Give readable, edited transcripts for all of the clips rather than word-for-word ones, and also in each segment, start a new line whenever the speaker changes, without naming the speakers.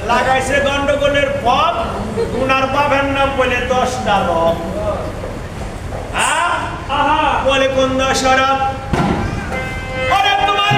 লাগাইছে গন্ডগোলের পথ উনার বাবার নাম বলে 10টা লোক বলে কোন দশরথ তোমার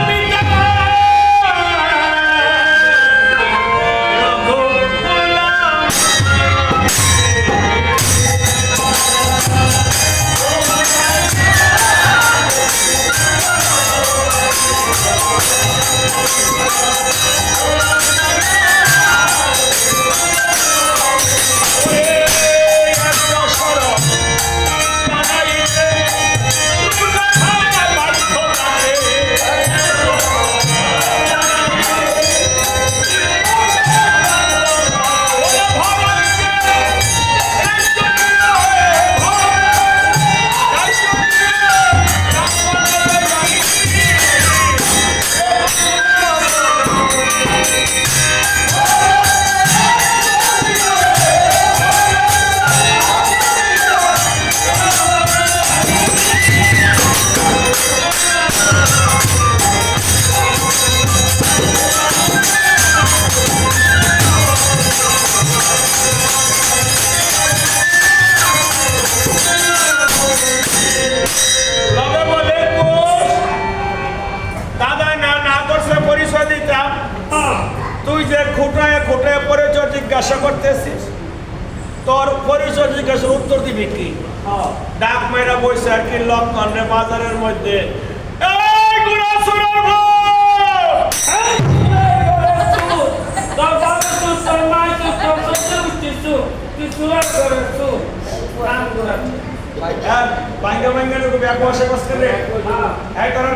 জিজ্ঞাসা করতেছিস তোর পরিচয় জিজ্ঞাসার উত্তর দিবি কি ডাক মেরা বসে আর কি লক্ষণ রে বাজারের মধ্যে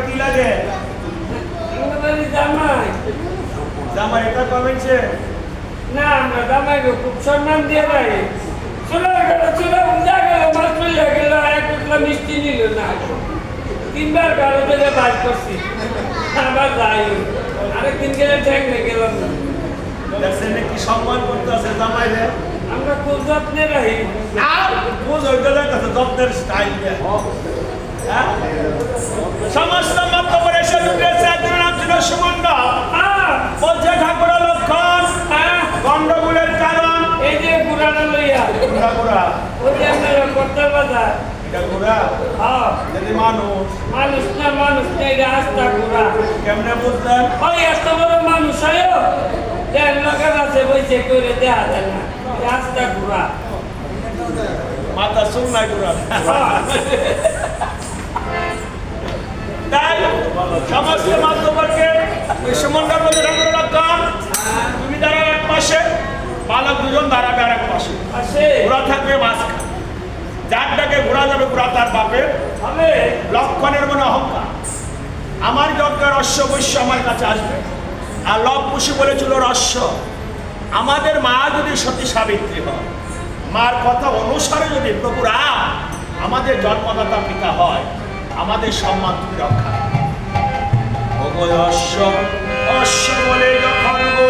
কি লাগে জামাই এটা কমেছে
না আমরা জামাই খুব সম্মান দিয়ে ভাই চলে গেল চলে উঠা গেল মাছ চলে গেল এক টুকরা মিষ্টি নিল না 3বার গাড়ো থেকে বাজ করছি আবার যাই আরেকদিন গেলে ঠেক নে গেলাম না
দেখছেন কি সম্মান করতেছে জামাই রে
আমরা খুব যত্নে রাখি
আর বুঝ হইতে লাগতেছে যত্নের স্টাইল দিয়ে সমস্ত মন্তব্যের এসে ঢুকেছে একজন নাম ছিল সুমন্ত বলছে ঠাকুর লক্ষণ গন্ডগোলের কারণ
এই যে গুড়াটা লইয়া
গুড়া
ওই যে আমরা করতে বাজার
এটা গুড়া যদি মানুষ
না এটা আস্তা গুড়া
কেমনে বুঝলেন
ওই এত বড় মানুষ হয় দেড় লোকের আছে বইছে করে দেয়া যায় না আস্তা গুড়া
মাথা সুন্নাই গুড়া তাই সমস্ত মাধ্যমকে সুমন্ডল বলে ঠাকুর লক্ষণ তুমি দাঁড়াও এক পাশে বালক দুজন দাঁড়াবে আর এক পাশে ঘোড়া থাকবে মাঝখানে যার ডাকে ঘোড়া যাবে ঘোড়া তার বাপের
হবে
লক্ষণের মনে অহংকার আমার যজ্ঞের রস্য বৈশ্য আমার কাছে আসবে আর লব পুষি বলেছিল রস্য আমাদের মা যদি সতী সাবিত্রী হয় মার কথা অনুসারে যদি প্রভু রাম আমাদের জন্মদাতা পিতা হয় আমাদের সম্মান তুমি রক্ষা অশ্ব অশ্ব বলে যখন গো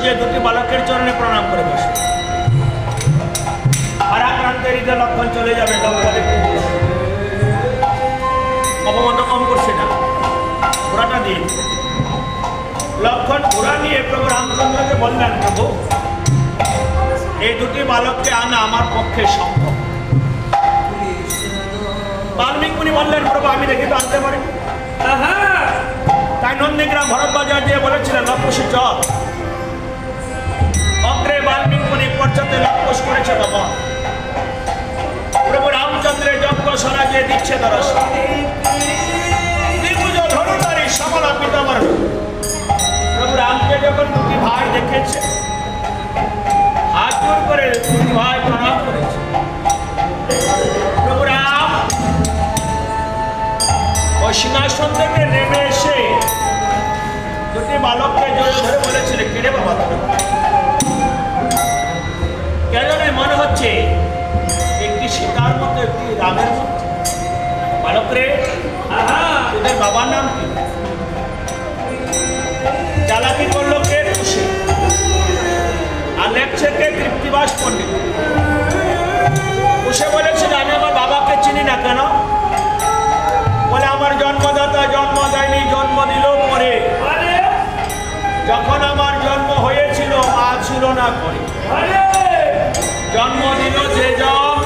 যে দুটি বালকের চরণে প্রণাম করে বসে। আর আক্রান্তের হৃদয় লক্ষণ চলে যাবে, অপমান কম করছে না, ঘোড়াটা দিয়ে লক্ষণ ঘোড়া নিয়ে প্রভু রামচন্দ্রকে বললেন, প্রভু এই দুটি বালককে আনা আমার পক্ষে সম্ভব। বাল্মীকি মুনি বললেন, প্রভু আমি দেখি তো আনতে পারি। তাই নন্দীগ্রাম ভরতবাজার দিয়ে বলেছিলেন, লক্ষসী চল। অগ্রে বাল্মীকি মুনি পশ্চাতে লক্ষস করেছে বাবা। প্রভু রামচন্দ্রের যজ্ঞ সরাজে দিচ্ছে দর্শন। ত্রিভুজ ধনুধারী শ্যামলা পিতামহ প্রভু রামকে যখন দুটি ভাই দেখেছে, হাত জোর করে দুটি ভাই প্রণাম করেছে। প্রভু রাম ওই সিংহাসন থেকে নেমে এসে দুটি বালককে জড়িয়ে ধরে বলেছিল, কেড়ে বাবা তুমি কেন? মনে হচ্ছে একটি সীতার মতো, একটি রামের মতো। বালক রে, তোদের বাবার নাম কি? চালাকি করলো কে? খুশি। আর লেখছে কে? কৃত্তিবাস পণ্ডিত। খুশি বলেছিল, আমি আমার বাবাকে চিনি না। কেন? বলে আমার জন্মদাতা জন্ম দেয়নি, জন্ম দিল পরে। যখন আমার জন্ম হয়েছিল মা ছিল না করে। জন্ম দিল যে জন,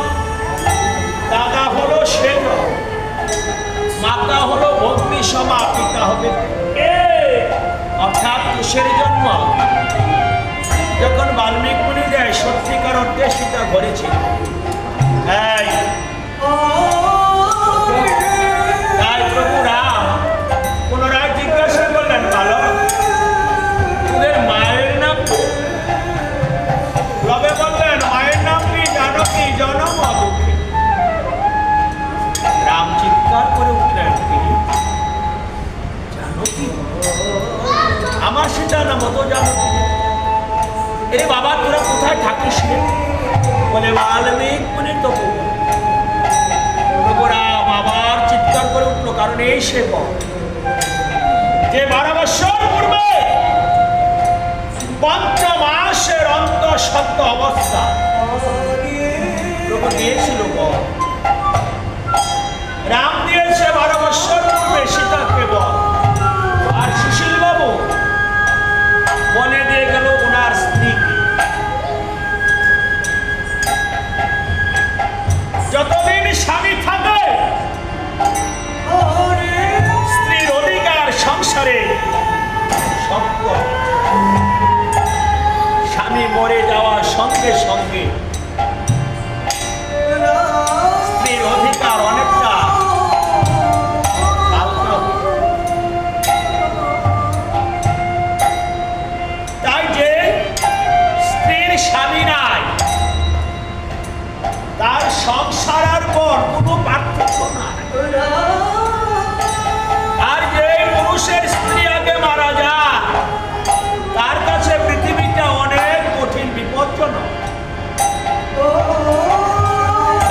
দাদা হলো সে জন, মাতা হলো ভগ্নী সমা, পিতা হবে অর্থাৎ কুশের জন্ম যখন বাল্মীকি মুনি দেয়, সত্যিকার অর্থে সীতা ঘরেছিল। তাই প্রভু রাম পুনরায় জিজ্ঞাসা করলেন, বালক তোদের মায়ের নাম কি? লবে বললেন, মায়ের নাম কি জানো কি? জনম দুঃখী। রাম চিৎকার করে উঠলেন, কি জানো কি? আমার সীতা নাম তো জানো কি? এরে বাবা তোরা কোথায় থাকিস? বলে বাল্মীকি মুনি তো। প্রভু রাম আবার চিৎকার করে উঠলো, কারণ এই সে যে 12 বৎসর পূর্বে 5 মাসের অন্তঃসত্ত্ব অবস্থা প্রভু দিয়েছিল। রাম দিয়েছে 12 বৎসর পূর্বে সীতাকে বল। আর সুশীল বাবু বনে দিয়ে গেল ওনার স্ত্রীকে। যতদিন স্বামী থাকে স্ত্রীর অধিকার সংসারে সত্য। স্বামী মরে যাওয়ার সঙ্গে সঙ্গে স্ত্রীর অধিকার অনেকটা হালকা। তাই যে স্ত্রীর স্বামী নাই, তার সংসারের পর কোনো পার্থক্য নাই। আর যে পুরুষের স্ত্রী আগে মারা যায়, তার কাছে পৃথিবীটা অনেক কঠিন, বিপজ্জনক।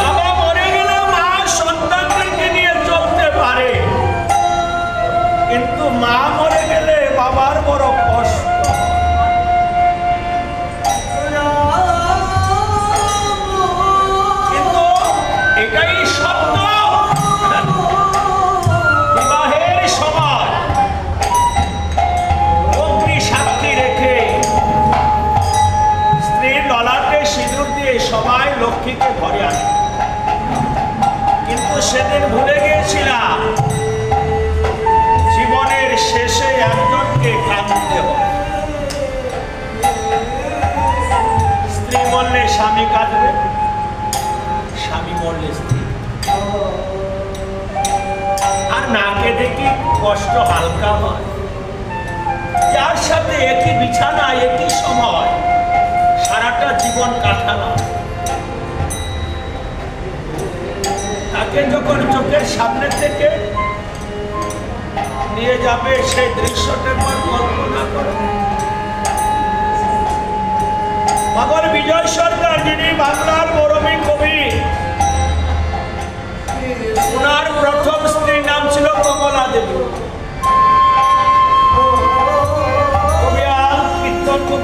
বাবা মরে গেলে মা সন্তানদেরকে নিয়ে চলতে পারে, কিন্তু মা মরে গেলে বাবার বড় কষ্ট। কিন্তু এটাই সত্য। বিবাহের সময় অগ্নি সাক্ষী রেখে স্ত্রীর ললাটে সিঁদুর দিয়ে সবাই লক্ষ্মীকে ঘরে আনে। কিন্তু সেদিন ভুলে গিয়েছিলাম, জীবনের শেষে একজনকে কাঁদতে হবে। স্ত্রী মরলে স্বামী কাঁদবে, স্বামী মরলে স্ত্রী। আর না কেঁদে কি কষ্ট হালকা হয়? যার সাথে একই বিছানা, একই সময় সারাটা জীবন কাটালাম, তাকে যখন চোখের সামনে থেকে নিয়ে যাবে, সেই দৃশ্যটার পর কল্পনা করে। পাগল বিজয় সরকার, যিনি বাংলার মরমী কবি, ওনার প্রথম স্ত্রীর নাম ছিল কমলা দেবী। কবি আল কীর্তন খুব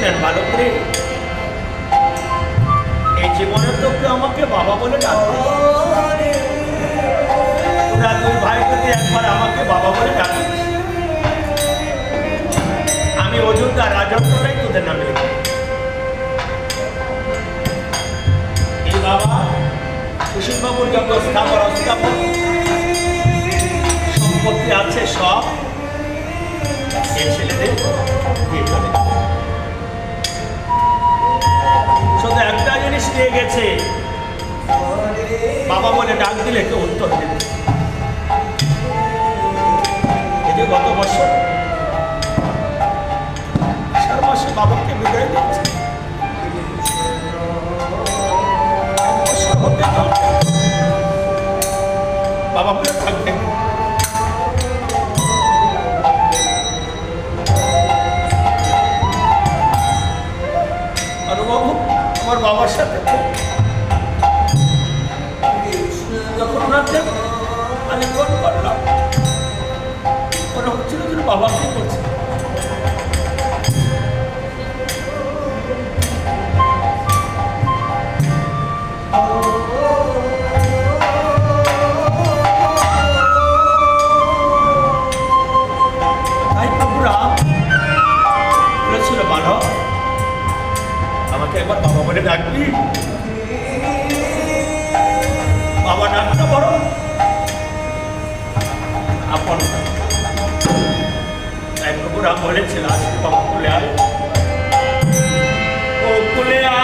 বলেছিলেন, বালক রে, এই জীবনে তো কেউ আমাকে বাবা বলে ডাকবে। তোরা দুই ভাই যদি একবার আমাকে বাবা বলে ডাকিস, আমি অযোধ্যা রাজত্বটাই তোদের নামে লিখব। এই বাবা কুসুমবাবুর যত স্থাবর অস্থাবর সম্পত্তি আছে সব এই ছেলেদের দিয়ে চলে। শুধু একটা জিনিস নিয়ে গেছে, বাবা বলে ডাক দিলে কেউ উত্তর দেবে। এই যে গত বছর মাসে বাবাকে বিদায় দিচ্ছে, বাবা বলে থাকবেন। আর বাবু আমার বাবার সাথে যখন ওনাকে আমি ফোন করলাম, মনে হচ্ছিল যে বাবাকে করছে। আমাকে একবার বাবা বলে ডাকবি, বাবা ডাকটা বড় আপন। তাই প্রভুরা বলেছিল, আজকে বাবা কুলে আয়, ও কুলে আয়।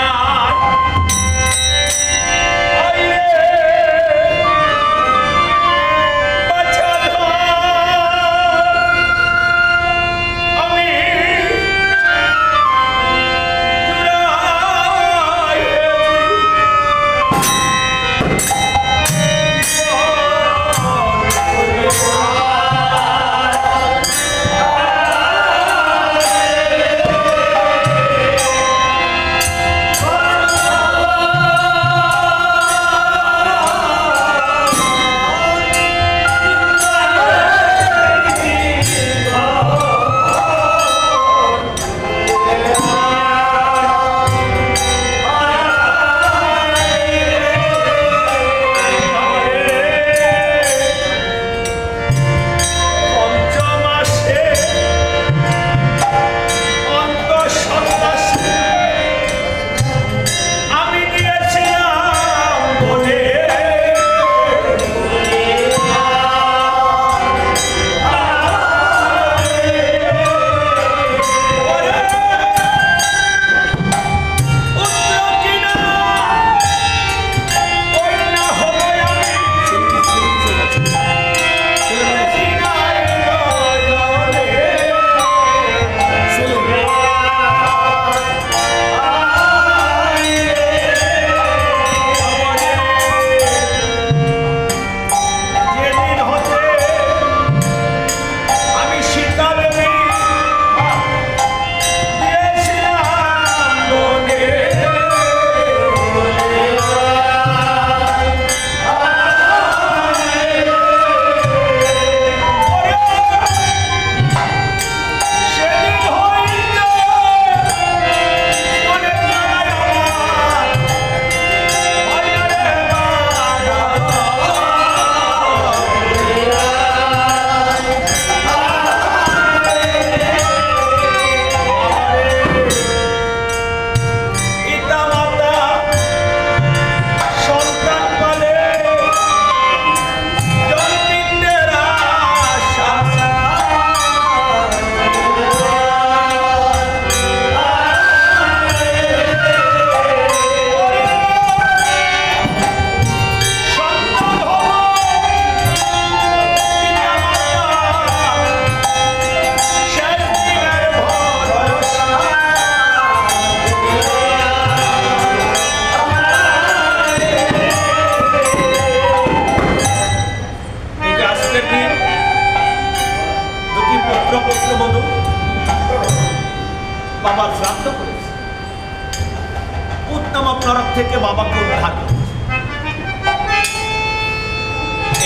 থেকে বাবাকে উদ্ধার করেছে।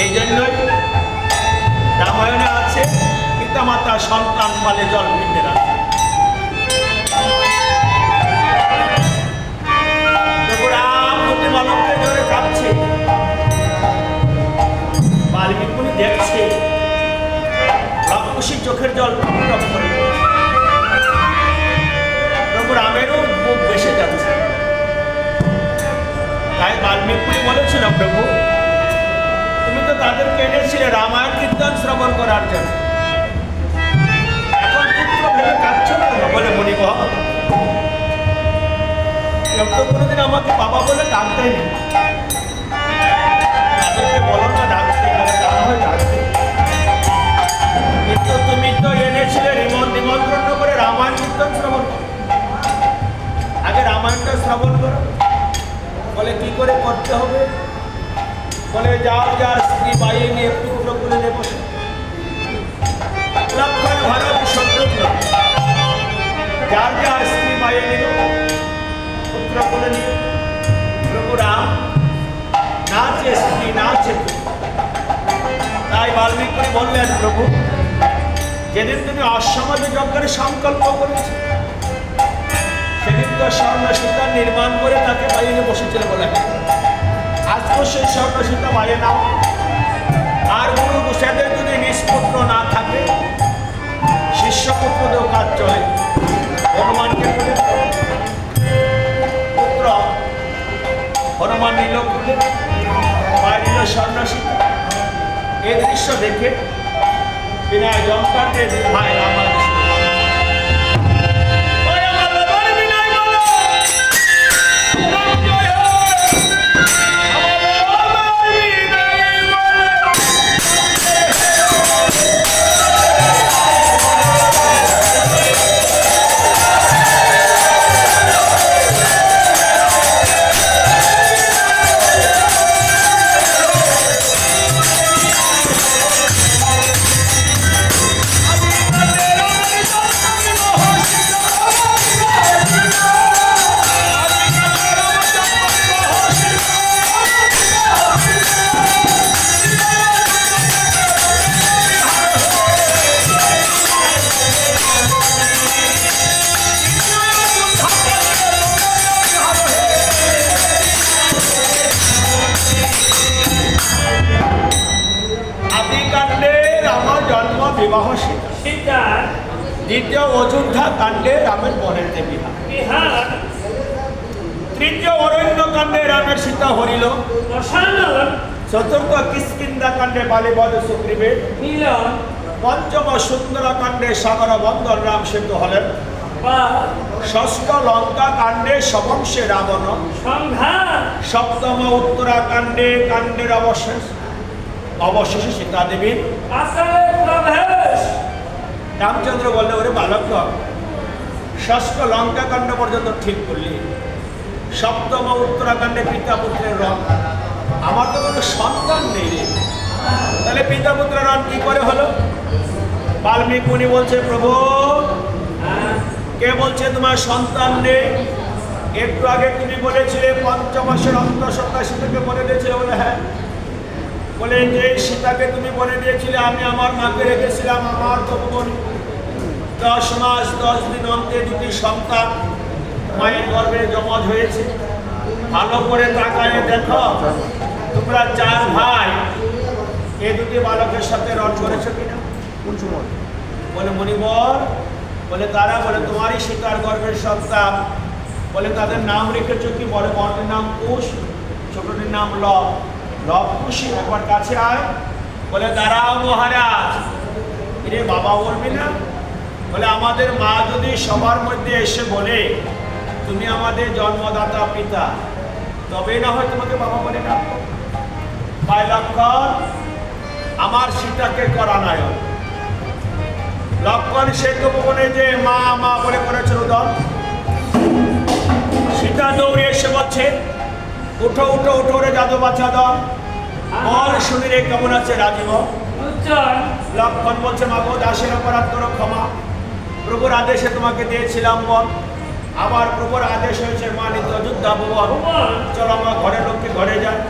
এই জন্যই রামায়ণে আছে পিতা মাতা সন্তান পালে জল পিণ্ডে রাখে। বালককে ধরে কাঁদছে। বাল্মীকি মুনি দেখছে লবকুশীর চোখের জল টপ করে প্রভু রামেরও বুক ভেসে যাচ্ছে। তাই বাল্মীকি মুনি বলেছিল, প্রভু তুমি তো তাদেরকে এনেছিলে রামায়ণ কীর্তন শ্রবণ করার জন্য, এখন পুত্র ভেবে কাঁদছ কেন? বলে মুনিবর, কেউ তো কোনোদিন আমাকে বাবা বলে ডাক দেয়নি, তাদেরকে বলো না ডাকতে, ডাকা হয় ডাকতে। কিন্তু তুমি তো এনেছিলে নিমন্ত্রণ করে রামায়ণ কীর্তন শ্রবণ করো, আগে রামায়ণটা শ্রবণ করো। বলে কি করে করতে হবে? বলে যার যার স্ত্রী বাইয়ে নিয়ে পুত্র করে নেব, লক্ষণ ভারত শত্রুঘ্ন যার যার স্ত্রী বাইয়ে নিল, পুত্র করে নিল। প্রভু রাম না চেয়ে স্ত্রী না চেয়ে। তাই বাল্মীকি বললেন, প্রভু যেদিন তুমি অশ্বমেধ যজ্ঞের সংকল্প করেছো সেদিন তো স্বর্ণ সীতা নির্মাণ করে তাকে বাইরে বসেছিল বলে, আজকে সেই স্বর্ণ সীতা বাইরে নাও। আর গুরু গোসাইদের যদি নিষ্পুত্র না থাকে, শিষ্যপুত্রদেরও কাজ চলে। হনুমানকে বলে পুত্র হনুমান নিল বলে বাইরে নিল স্বর্ণ সীতা। এই দৃশ্য দেখে বিনয় জমকারকে ভাই আমার বিবাহ সীতা, দ্বিতীয় অযোধ্যা কাণ্ডে রামের বনের বিহার, তৃতীয় অরণ্য কাণ্ডে রামের সীতা হরিল, চতুর্থ কিষ্কিন্ধা কাণ্ডে বালিবধ সুগ্রীবের মিলন, পঞ্চম সুন্দরা কাণ্ডে সাগর বন্দর রাম সেতু হলেন, ষষ্ঠ লঙ্কা কাণ্ডে সবংশে রাবণ সংহার, সপ্তম উত্তরা কাণ্ডে কাণ্ডের অবশেষে সীতা দেবীর রামচন্দ্র বললে, ওরে বালক ষষ্ঠ লঙ্কা কাণ্ড পর্যন্ত ঠিক করলি, সপ্তম উত্তরাকাণ্ডে পিতা পুত্রের রং, আমার তো কোনো সন্তান নেই রে, তাহলে পিতা পুত্রের রং কি করে হলো? বাল্মীকি মুনি বলছে, প্রভু কে বলছে তোমার সন্তান নেই? একটু আগে তুমি বলেছিলে পঞ্চমাসের অন্তঃসত্ত্বা সীতাকে বলে দিয়েছিলে। বলে হ্যাঁ। বলে যে সীতাকে তুমি বলে দিয়েছিলে আমি আমার মাকে রেখেছিলাম, আমার তপবনী 10 মাস 10 দিন অন্তে দুটি সন্তান মায়ের গর্ভে জমজ হয়েছে। ভালো করে তাকায় দেখো তোমরা 4 ভাই এই দুটি বালকের সাথে রণ করেছো কিনা? কোন সময়? বলে মুনিবর, বলে তারা, বলে তোমারই সীতার গর্ভের সন্তান। বলে তাদের নাম রেখেছো কি? বলে বড়টির নাম কুশ, ছোটটির নাম লব। লব কুশি একবার কাছে আয়। বলে দাঁড়াও মহারাজ। এরে বাবা বলবি না? বলে আমাদের মা যদি সবার মধ্যে এসে বলে তুমি আমাদের জন্মদাতা পিতা, তবেই না হয় তোমাকে বাবা বলে ডাকবো। পায় লক্ষণ আমার সীতাকে করানায়ন। লক্ষণ সে তো বলে যে মা মা বলে করেছিল দল। সীতা দৌড়ে এসে বলছে উঠো উঠো উঠো রে যাদব বাচ্চা দল, বল শুনি রে কেমন আছে রাজীব। লক্ষণ বলছে মা গো দাসের অপরাধ করো ক্ষমা, প্রভুর আদেশে তোমাকে দিয়েছিলাম বল। আবার প্রভুর আদেশ হয়েছে মা নিত অযোধ্যা ভুবন, চলো আমার ঘরের লোককে ঘরে যায়।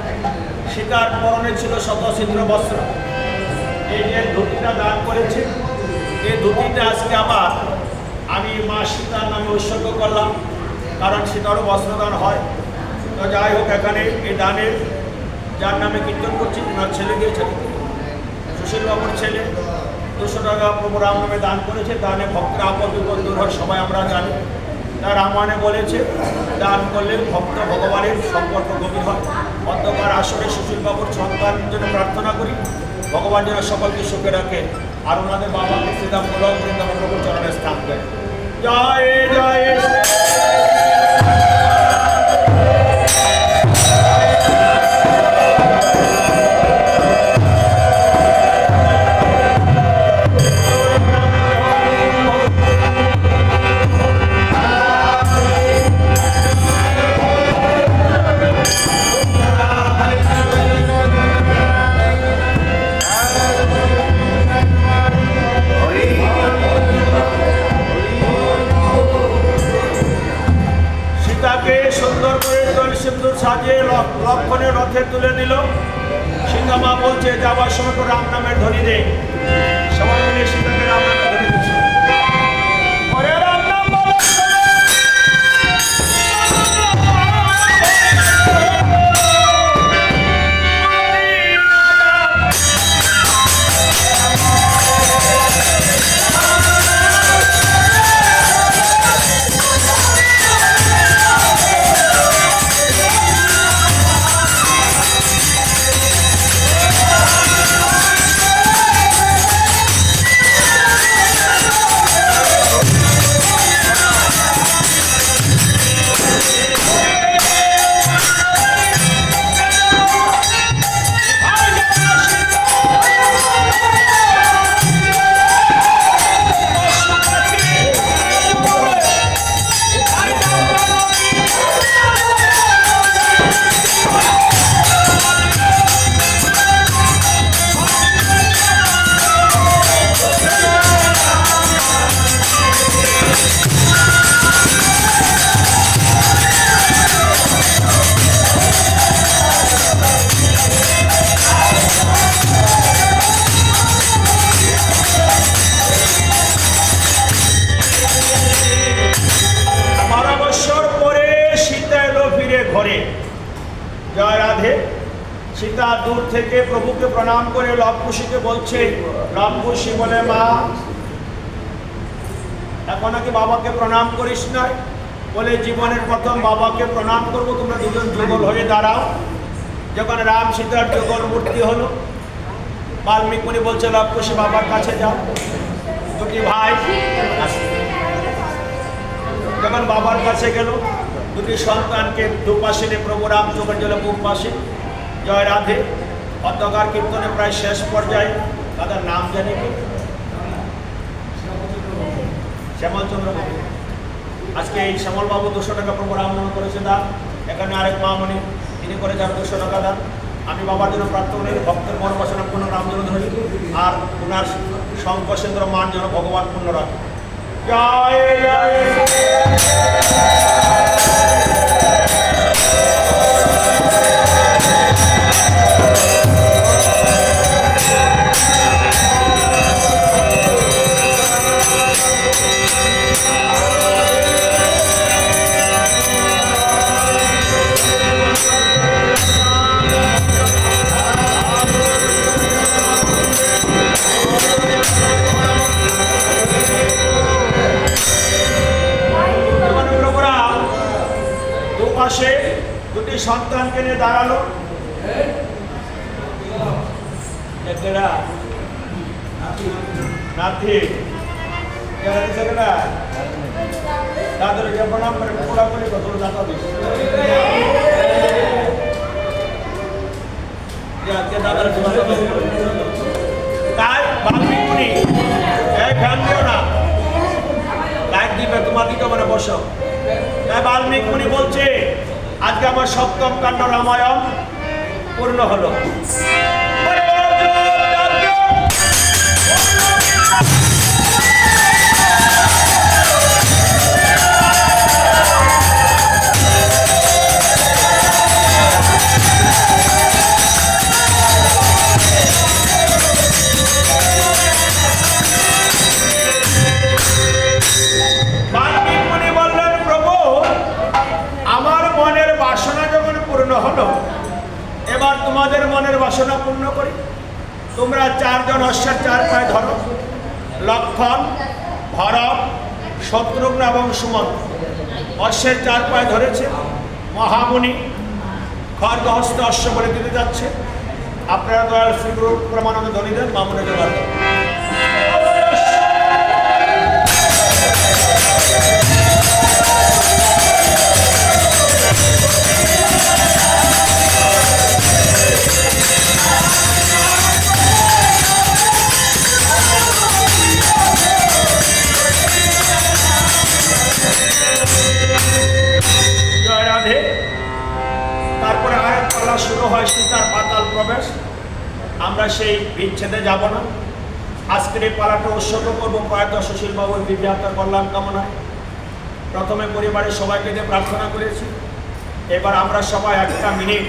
সীতার পরনে ছিল শতছিদ্র বস্ত্র, এই যে ধুতিটা দান করেছে এই ধুতিটা আজকে আবার আমি মা সীতার নামে উৎসর্গ করলাম, কারণ সীতারও বস্ত্রদান হয়। তো যাই হোক, এখানে এই দানের যার নামে কীর্তন করছি ওনার ছেলে গিয়েছে, সুশীল বাবুর ছেলে 200 টাকা প্রভু রাম নামে দান করেছে। দানে ভক্তরা আপদ বিপদ দূর হয়, সবাই আমরা জানি। তার রামায়ণে বলেছে দান করলে ভক্ত ভগবানের সম্পর্ক গভীর হয়। অন্ধকার আসরে সুশীল বাবুর সন্তানের জন্য প্রার্থনা করি, ভগবান যেন সকলকে সুখে রাখে আর ওনাদের বাবাকে শ্রীরাম গোলক বৃন্দাবন প্রভুর চরণে স্থান দেয়। জয় জয় সুন্দর করে জল সিন্দুর সাজিয়ে লক্ষণের রথে তুলে দিল। সীতামা বলছে যাবার সময় তো রাম নামের ধ্বনি দে। সবাই মিলে সীতাকে রাম নামের ধ্বনি দিচ্ছে। ওরে রাম নাম বলো। ঘরে জয় রাধে। সীতা দূর থেকে প্রভুকে প্রণাম করে লবকুশীকে বলছে, লবকুশী বলে মা এখন নাকি বাবাকে প্রণাম করিস না? বলে জীবনের প্রথম বাবাকে প্রণাম করবো, তোমরা দুজন যুগল হয়ে দাঁড়াও। যখন রাম সীতার যুগল মূর্তি হলো, বাল্মীক মুনি বলছে লবকুশী বাবার কাছে যাও। দুটি ভাই যখন বাবার কাছে গেল, দুটি সন্তানকে দুপাশে নিয়ে প্রভু রাম চোখের জলে বুক পাশে। জয় রাধে। অন্ধকার কীর্তনে প্রায় শেষ পর্যায়ে তাদের নাম জানি কি? শ্যামলচন্দ্র বাবু। আজকে এই শ্যামল বাবু 200 টাকা প্রভু রাম নামে করেছে দান। এখানে আরেক মামনি তিনি করে যার 200 টাকা দান। আমি বাবার জন্য প্রার্থনা করি ভক্তের মন বাসনা পূর্ণ রাম যেন ধরি আর ওনার শঙ্কর মান যেন ভগবান পূর্ণ রাখে। জয় জয় পাশে দুটি সন্তানকে নিয়ে দাঁড়ালো। নাতি দাদুকে প্রণাম করে পুরা করে কত দাদা দিস দাদার তাই বাল্মীক মুনি এই ফ্যান দিও না, লাইট দিবে তোমার দিকে মানে বসো। তাই বাল্মীক মুনি বলছে আজকে আমার 7ম কাণ্ড রামায়ণ পূর্ণ হলো। বাসনা যখন তোমাদের মনের বাসনা পূর্ণ করি। তোমরা চারজন অশ্বের চার পায়ে ধরো। লক্ষণ, ভরত, শত্রুঘ্ন এবং সুমন্ত অশ্বের চার পায়ে ধরেছে। মহামুনি খড়গহস্ত অশ্ব বলে দিতে যাচ্ছে। আপনারা দয়াল শ্রীগুরু প্রমানন্দ ধ্বনি দেন, মামুনে জোগাড় করুন। জয় রাধে। তারপরে আরেক পালা শুরু হয়, সীতার পাতাল প্রবেশ। আমরা সেই বিচ্ছেদে যাব না। আজকের এই পালাটা উৎসর্গ করবো প্রয়াত সুশীল বাবুর বিদ্যাতার কল্যাণ কামনায়। প্রথমে পরিবারের সবাইকে দিয়ে প্রার্থনা করেছি। এবার আমরা সবাই একটা মিনিট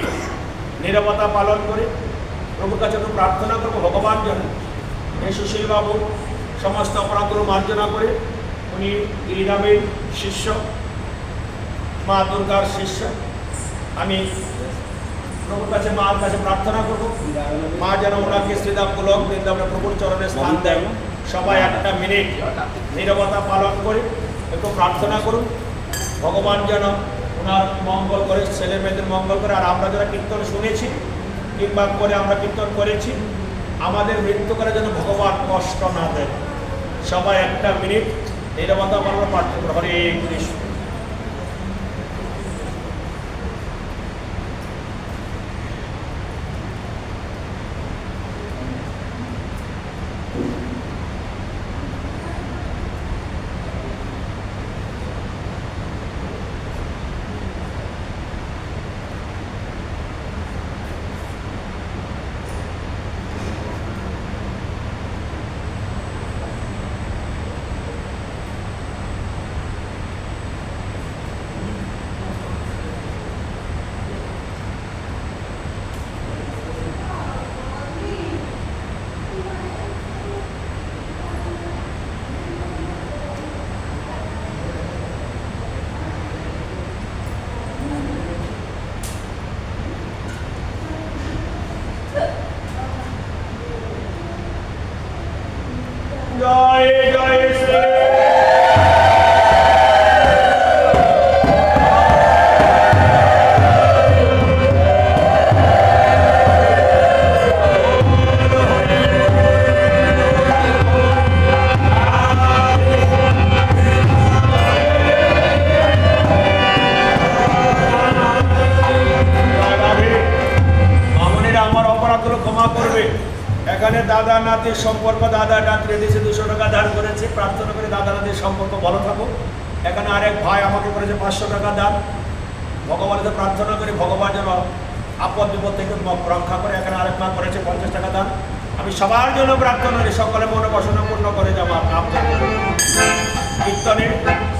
নীরবতা পালন করে প্রভুর কাছে একটু প্রার্থনা করবো ভগবান যেন এই সুশীল বাবু সমস্ত অপরাধগুলো মার্জনা করে, উনি গিরিরামের শিষ্য, মা দুর্গার শিষ্য। আমি প্রভুর কাছে মার কাছে প্রার্থনা করবো, মা যেন ওনাকে শ্রীদাম পুলক বৃন্দাবনে প্রভুর চরণে স্থান দেয়। সবাই একটা মিনিট নীরবতা পালন করে একটু প্রার্থনা করুন, ভগবান যেন ওনার মঙ্গল করে, ছেলে মেয়েদের মঙ্গল করে। আর আমরা যারা কীর্তন শুনেছি কিংবা করে আমরা কীর্তন করেছি, আমাদের মৃত্যুকালে যেন ভগবান কষ্ট না দেয়। সবাই একটা মিনিট নীরবতা পালন প্রার্থনা করো। হরে কৃষ্ণ। জয় জয় শ্রী আমার অপরাধগুলো ক্ষমা করবে। এখানে দাদা নাতির সম্পর্ক, দাদা নাতি দিয়েছে 200 টাকা দান করেছে, প্রার্থনা করে দাদা নাতির সম্পর্ক ভালো থাকুক। এখানে আরেক ভাই আমাকে করেছে 500 টাকা দান। ভগবানের প্রার্থনা করি ভগবান যেন আপদ বিপদ থেকে রক্ষা করে। এখানে আরেক মা করেছে 50 টাকা দান। আমি সবার জন্য প্রার্থনা করি, সকলে মনে বাসনা পূর্ণ করে যাবো। কীর্তনে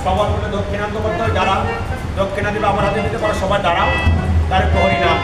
সবার মনে দক্ষিণান্ত করতে হয়। যারা দক্ষিণা দিলে আমার হাতে দিতে পারো, সবাই দাঁড়াও, তার প্রহরী নাম।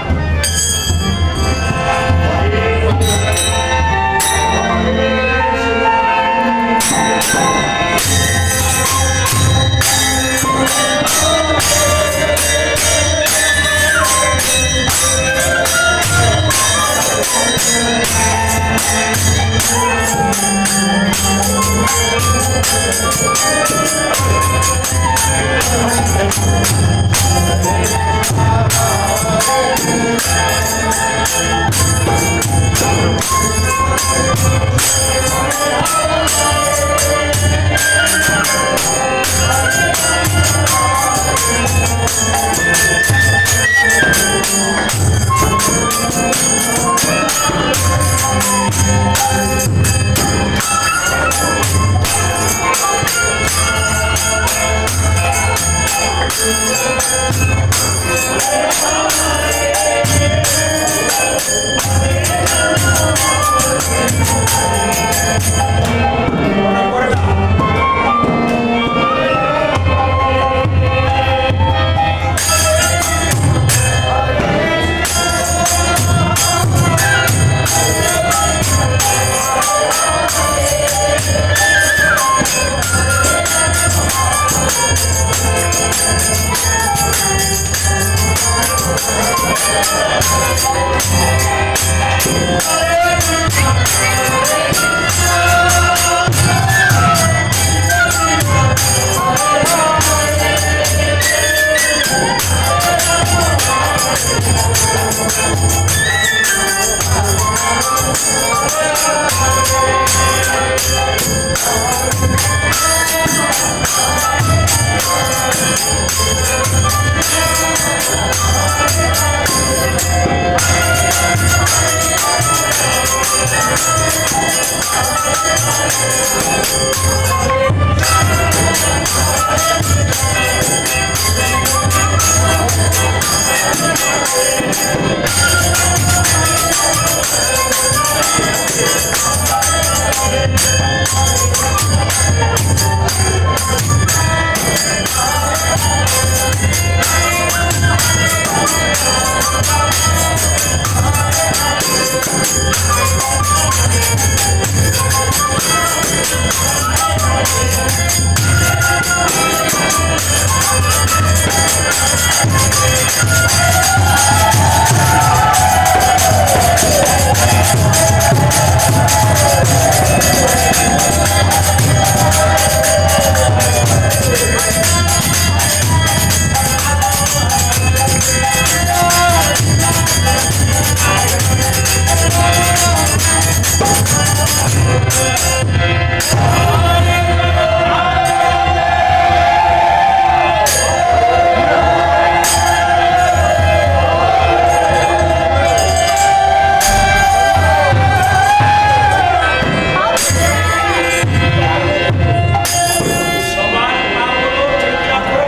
সবার পাগুলো ঠিক রাখুন।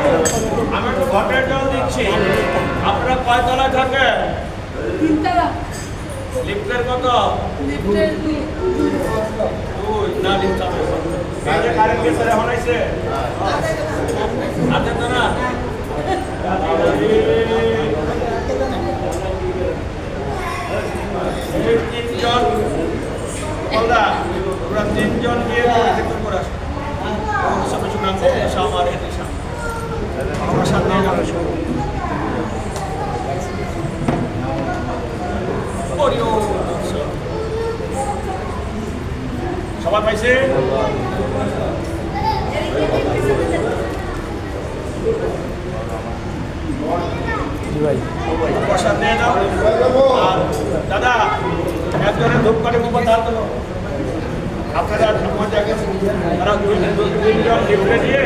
আমি একটু ঘটের জল দিচ্ছি। আপনারা কয় তলায় থাকেন?
তিনতলা
লিফটের কত?
লিফটের দুই।
দুই। না, লিফট চাপে। এই যে কারেন্ট গেছে রে, হনাইছে? আছে তো না? এই তিনজন বলদা, তোরা তিনজন গিয়ে পরিচিত করে আসো। সব কিছু নাম করতে আমার এটি আমার সাথে যাবে সবাই পাইছে? প্রসাদ নিয়ে নাও। আর দাদা, একজনের ধূপকাঠি মোবাইল দাও তো। আপনারা তারা তিনজন লিফটে দিয়ে